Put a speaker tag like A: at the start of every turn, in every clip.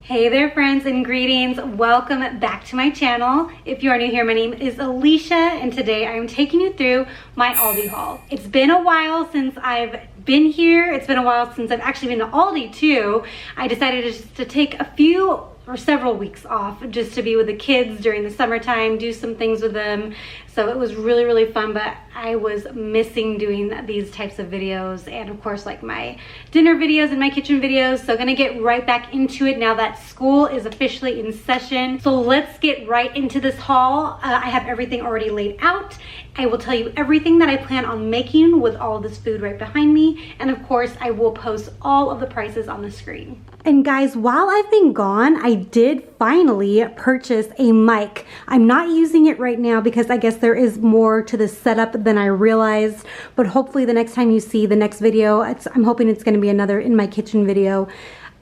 A: Hey there friends and greetings. Welcome back to my channel. If you are new here, my name is Alicia and today I am taking you through my Aldi haul. It's been a while since I've been here. It's been a while since I've actually been to Aldi too. I decided to take a few or several weeks off just to be with the kids during the summertime, do some things with them. So it was really fun, but I was missing doing these types of videos and of course like my dinner videos and my kitchen videos. So gonna get right back into it now that school is officially in session. So let's get right into this haul. I have everything already laid out. I will tell you everything that I plan on making with all of this food right behind me. And of course I will post all of the prices on the screen. And guys, while I've been gone, I did finally purchase a mic. I'm not using it right now because I guess there is more to the setup than I realized, but hopefully the next time you see the next video, I'm hoping it's gonna be another in my kitchen video.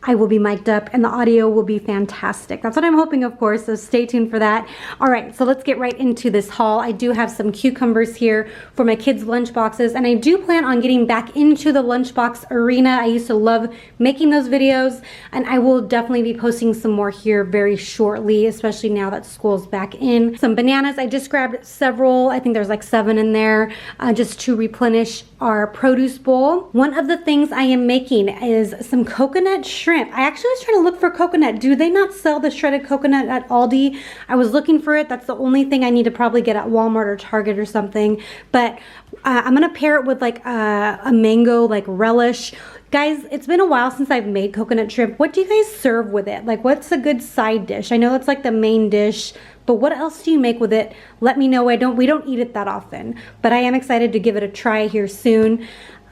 A: I will be mic'd up and the audio will be fantastic. That's what I'm hoping, of course, so stay tuned for that. All right, so let's get right into this haul. I do have some cucumbers here for my kids' lunch boxes, and I do plan on getting back into the lunchbox arena. I used to love making those videos, and I will definitely be posting some more here very shortly, especially now that school's back in. Some bananas, I just grabbed several. I think there's like 7 in there, just to replenish our produce bowl. One of the things I am making is some coconut shrimp. I actually was trying to look for coconut. Do they not sell the shredded coconut at Aldi? I was looking for it. That's the only thing I need to probably get at Walmart or Target or something. But I'm gonna pair it with like a mango like relish. Guys, it's been a while since I've made coconut shrimp. What do you guys serve with it? Like, what's a good side dish? I know it's like the main dish, but what else do you make with it? Let me know. We don't eat it that often, but I am excited to give it a try here soon.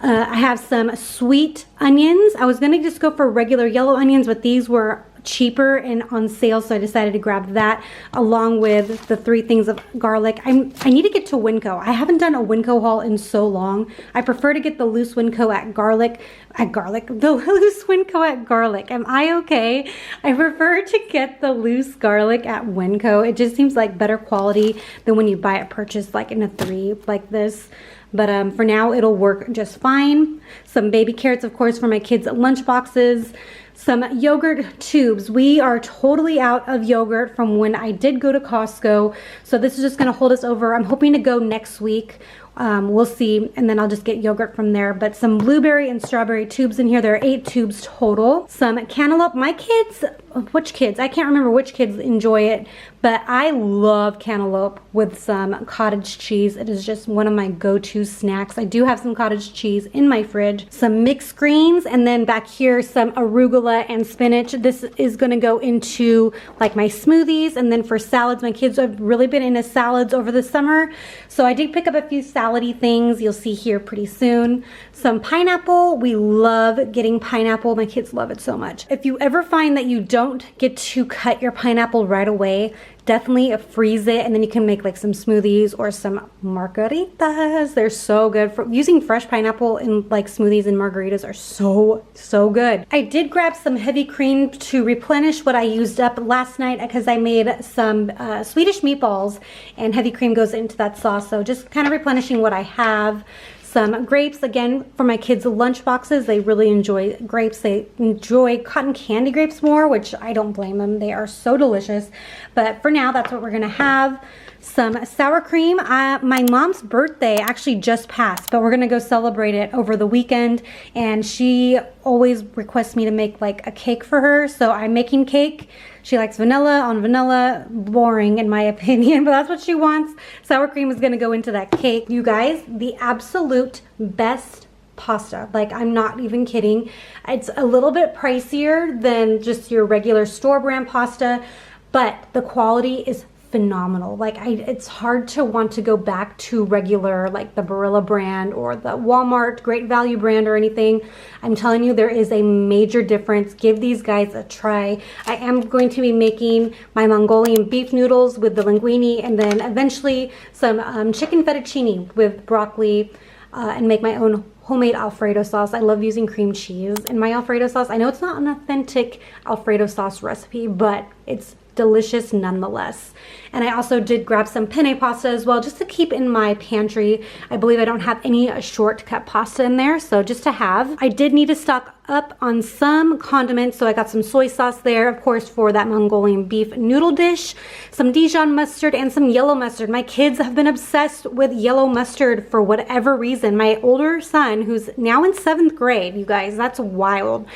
A: I have some sweet onions. I was gonna just go for regular yellow onions, but these were cheaper and on sale, so I decided to grab that along with the 3 things of garlic. I need to get to Winco. I haven't done a Winco haul in so long. I prefer to get the loose Winco at the loose Winco at garlic. Am I okay? I prefer to get the loose garlic at Winco. It just seems like better quality than when you buy it purchased like in a 3 like this. But for now, it'll work just fine. Some baby carrots, of course, for my kids' lunch boxes. Some yogurt tubes. We are totally out of yogurt from when I did go to Costco. So this is just gonna hold us over. I'm hoping to go next week. We'll see, and then I'll just get yogurt from there. But some blueberry and strawberry tubes in here. There are 8 tubes total. Some cantaloupe. My kids, which kids? I can't remember which kids enjoy it, but I love cantaloupe with some cottage cheese. It is just one of my go-to snacks. I do have some cottage cheese in my fridge. Some mixed greens, and then back here some arugula and spinach. This is gonna go into like my smoothies, and then for salads, my kids have really been into salads over the summer. So I did pick up a few salady things you'll see here pretty soon. Some pineapple. We love getting pineapple. My kids love it so much. If you ever find that you don't get to cut your pineapple right away, definitely freeze it, and then you can make like some smoothies or some margaritas. They're so good. Using fresh pineapple in like smoothies and margaritas are so good. I did grab some heavy cream to replenish what I used up last night because I made some Swedish meatballs, and heavy cream goes into that sauce. So just kind of replenishing what I have. Some grapes, again, for my kids' lunch boxes. They really enjoy grapes. They enjoy cotton candy grapes more, which I don't blame them. They are so delicious. But for now, that's what we're gonna have. Some sour cream. My mom's birthday actually just passed, but we're gonna go celebrate it over the weekend, and she always requests me to make like a cake for her, so I'm making cake. She likes vanilla on vanilla. Boring in my opinion, but that's what she wants. Sour cream is gonna go into that cake. You guys, the absolute best pasta. Like, I'm not even kidding. It's a little bit pricier than just your regular store brand pasta, but the quality is phenomenal. Like, it's hard to want to go back to regular like the Barilla brand or the Walmart Great Value brand or anything. I'm telling you, there is a major difference. Give these guys a try. I am going to be making my Mongolian beef noodles with the linguine, and then eventually some chicken fettuccine with broccoli, and make my own homemade Alfredo sauce. I love using cream cheese in my Alfredo sauce. I know it's not an authentic Alfredo sauce recipe, but it's delicious nonetheless. And I also did grab some penne pasta as well, just to keep in my pantry. I believe I don't have any shortcut pasta in there, so just to have. I did need to stock up on some condiments, so I got some soy sauce there, of course, for that Mongolian beef noodle dish, some Dijon mustard, and some yellow mustard. My kids have been obsessed with yellow mustard for whatever reason. My older son, who's now in 7th grade, you guys, that's wild.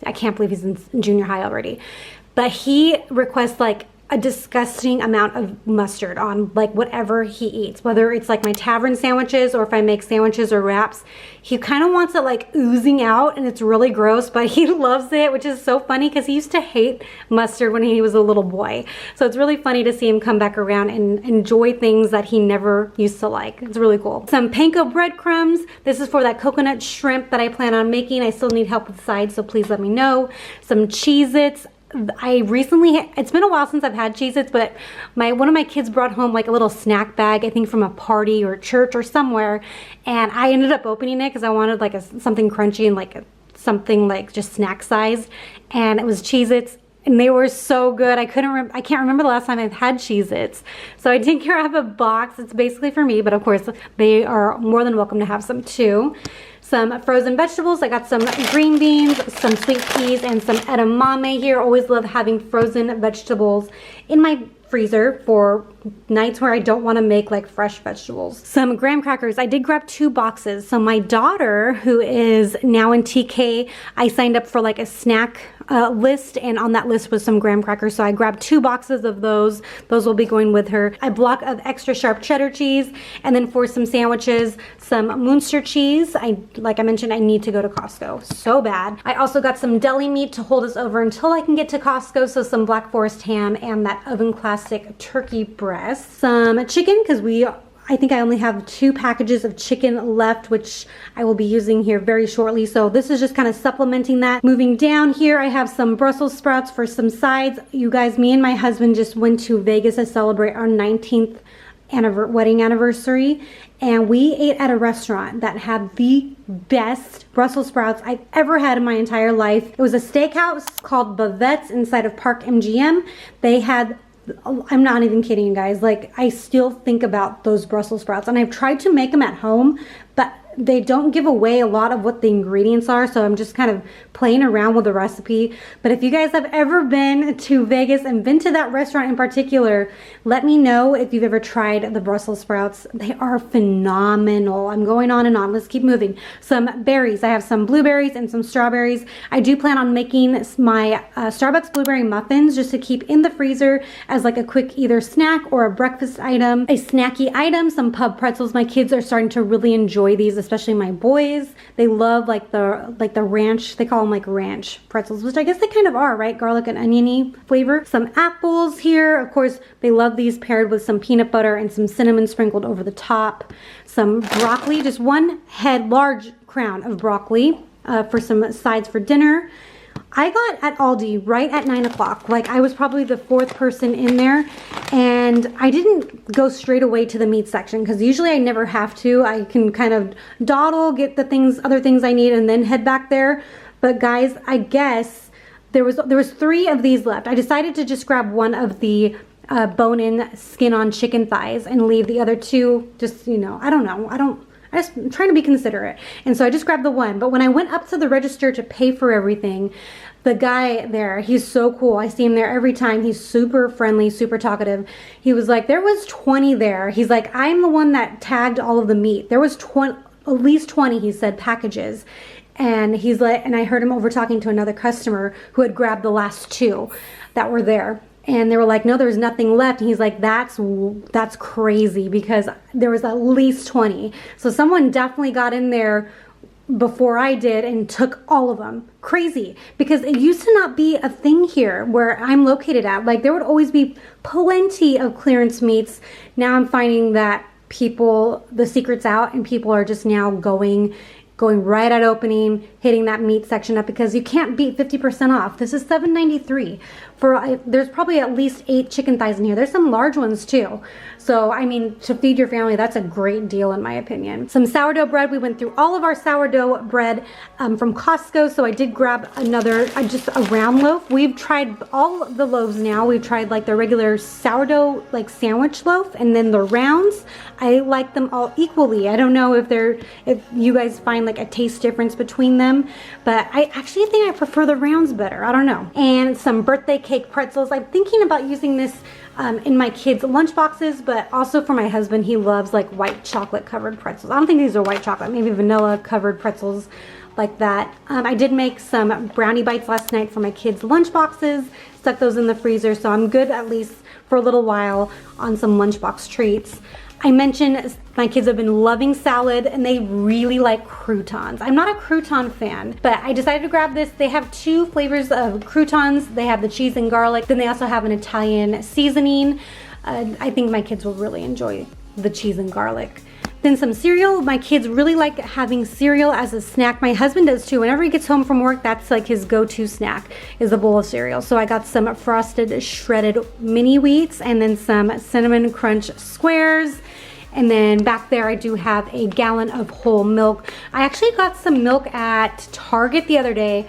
A: I can't believe he's in junior high already. But he requests like a disgusting amount of mustard on like whatever he eats, whether it's like my tavern sandwiches or if I make sandwiches or wraps. He kind of wants it like oozing out, and it's really gross, but he loves it, which is so funny because he used to hate mustard when he was a little boy. So it's really funny to see him come back around and enjoy things that he never used to like. It's really cool. Some panko breadcrumbs. This is for that coconut shrimp that I plan on making. I still need help with sides, so please let me know. Some Cheez-Its. It's been a while since I've had Cheez-Its, but one of my kids brought home like a little snack bag, I think from a party or church or somewhere, and I ended up opening it because I wanted like something crunchy and like something like just snack sized, and it was Cheez-Its. And they were so good. I can't remember the last time I've had Cheez-Its. So I did grab a box. It's basically for me, but of course they are more than welcome to have some too. Some frozen vegetables. I got some green beans, some sweet peas, and some edamame here. Always love having frozen vegetables in my freezer for nights where I don't want to make like fresh vegetables. Some graham crackers. I did grab 2 boxes. So my daughter, who is now in TK, I signed up for like a snack list, and on that list was some graham crackers, so I grabbed 2 boxes of those. Those will be going with her. A block of extra sharp cheddar cheese, and then for some sandwiches, some Munster cheese. Like I mentioned, I need to go to Costco so bad. I also got some deli meat to hold us over until I can get to Costco, so some Black Forest ham and that oven classic turkey breast. Some chicken, because I think I only have 2 packages of chicken left, which I will be using here very shortly. So this is just kind of supplementing that. Moving down here, I have some Brussels sprouts for some sides. You guys, me and my husband just went to Vegas to celebrate our 19th wedding anniversary. And we ate at a restaurant that had the best Brussels sprouts I've ever had in my entire life. It was a steakhouse called Bavette's inside of Park MGM. They had, I'm not even kidding you guys, like I still think about those Brussels sprouts, and I've tried to make them at home, but they don't give away a lot of what the ingredients are, so I'm just kind of playing around with the recipe. But if you guys have ever been to Vegas and been to that restaurant in particular, let me know if you've ever tried the Brussels sprouts. They are phenomenal. I'm going on and on. Let's keep moving. Some berries. I have some blueberries and some strawberries. I do plan on making my Starbucks blueberry muffins just to keep in the freezer as like a quick either snack or a breakfast item. A snacky item, some pub pretzels. My kids are starting to really enjoy these, especially my boys. They love like the ranch. They call them like ranch pretzels, which I guess they kind of are, right? Garlic and oniony flavor. Some apples here. Of course, they love these paired with some peanut butter and some cinnamon sprinkled over the top. Some broccoli, just one large crown of broccoli for some sides for dinner. I got at Aldi right at 9 o'clock. Like I was probably the 4th person in there, and I didn't go straight away to the meat section because usually I never have to. I can kind of dawdle, get the other things I need, and then head back there. But guys, I guess there was 3 of these left. I decided to just grab one of the bone-in, skin-on chicken thighs and leave the other 2 just, you know, I don't know. I'm trying to be considerate. And so I just grabbed the one. But when I went up to the register to pay for everything, the guy there, he's so cool. I see him there every time. He's super friendly, super talkative. He was like, there was 20 there. He's like, I'm the one that tagged all of the meat. There was at least 20, he said, packages. And he's like, and I heard him over talking to another customer who had grabbed the last 2 that were there. And they were like, no, there's nothing left. And he's like, that's crazy, because there was at least 20. So someone definitely got in there before I did and took all of them. Crazy, because it used to not be a thing here where I'm located at. Like there would always be plenty of clearance meats. Now I'm finding that the secret's out and people are just now going going right at opening, hitting that meat section up, because you can't beat 50% off. This is $7.93 for, there's probably at least 8 chicken thighs in here. There's some large ones too. So, I mean, to feed your family, that's a great deal in my opinion. Some sourdough bread. We went through all of our sourdough bread from Costco, so I did grab another, just a round loaf. We've tried all the loaves now. We've tried like the regular sourdough like sandwich loaf, and then the rounds. I like them all equally. I don't know if you guys find like a taste difference between them, but I actually think I prefer the rounds better. I don't know. And some birthday cake pretzels. I'm thinking about using this in my kids' lunch boxes, but also for my husband. He loves like white chocolate covered pretzels. I don't think these are white chocolate, maybe vanilla covered pretzels like that. I did make some brownie bites last night for my kids' lunch boxes, stuck those in the freezer, so I'm good at least for a little while on some lunchbox treats. I mentioned my kids have been loving salad and they really like croutons. I'm not a crouton fan, but I decided to grab this. They have 2 flavors of croutons. They have the cheese and garlic. Then they also have an Italian seasoning. I think my kids will really enjoy the cheese and garlic. Then some cereal. My kids really like having cereal as a snack. My husband does too. Whenever he gets home from work, that's like his go-to snack is a bowl of cereal. So I got some frosted shredded mini wheats and then some cinnamon crunch squares. And then back there I do have a gallon of whole milk. I actually got some milk at Target the other day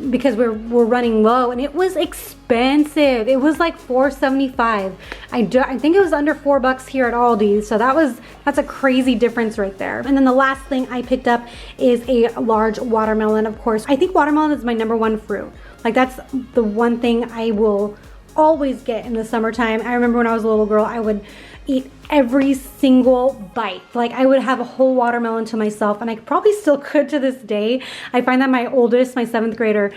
A: because we're running low, and it was expensive. It was like $4.75. I think it was under $4 here at Aldi, so that's a crazy difference right there. And then the last thing I picked up is a large watermelon. Of course, I think watermelon is my #1 fruit. Like, that's the one thing I will always get in the summertime. I remember when I was a little girl, I would eat every single bite. Like, I would have a whole watermelon to myself, and I probably still could to this day. I find that my oldest, my 7th grader,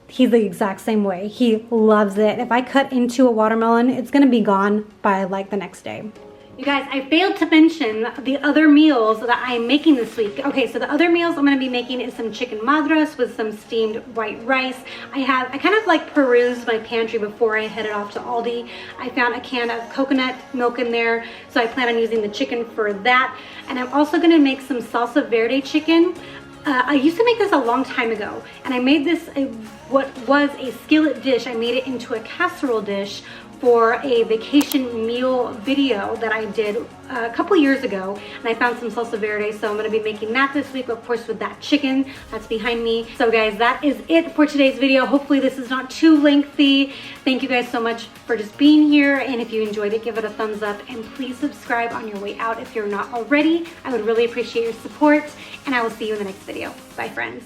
A: he's the exact same way. He loves it. If I cut into a watermelon, it's gonna be gone by like the next day. You guys, I failed to mention the other meals that I'm making this week. Okay, so the other meals I'm gonna be making is some chicken madras with some steamed white rice. I kind of like perused my pantry before I headed off to Aldi. I found a can of coconut milk in there, so I plan on using the chicken for that. And I'm also gonna make some salsa verde chicken. I used to make this a long time ago, and I made this what was a skillet dish. I made it into a casserole dish for a vacation meal video that I did a couple years ago, and I found some salsa verde, so I'm gonna be making that this week, of course, with that chicken that's behind me. So guys, that is it for today's video. Hopefully this is not too lengthy. Thank you guys so much for just being here, and if you enjoyed it, give it a thumbs up, and please subscribe on your way out if you're not already. I would really appreciate your support, and I will see you in the next video. Bye, friends.